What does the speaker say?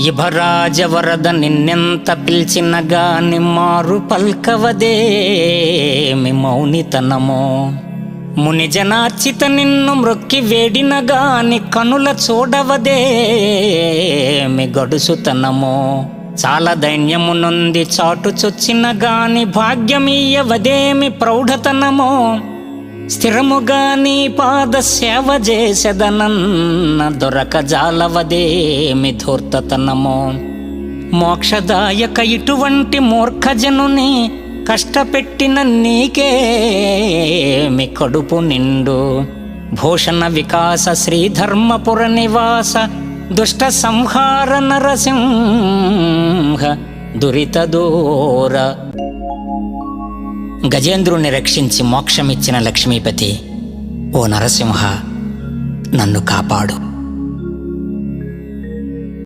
ఇభరాజ వరద నిన్నెంత పిలిచిన గాని మారు పల్కవదేమి మౌనితనమో. ముని జనార్చిత నిన్ను మ్రొక్కి వేడిన గాని కనుల చూడవదేమి గడుసుతనమో. చాలా దైన్యమునుంది చాటు చొచ్చిన గాని భాగ్యమీయవదేమి ప్రౌఢతనమో. స్థిరముగా నీ పాద సేవ చేసెదనన్న దొరక జాలవదేమి ధూర్తతనమో. మోక్షదాయక ఇటువంటి మూర్ఖజనుని కష్టపెట్టిన నీకేమి కడుపు నిండు. భూషణ వికాస శ్రీధర్మపుర నివాస దుష్ట సంహార నరసింహ దురిత దూర. గజేంద్రుణ్ణి రక్షించి మోక్షమిచ్చిన లక్ష్మీపతి, ఓ నరసింహ నన్ను కాపాడు.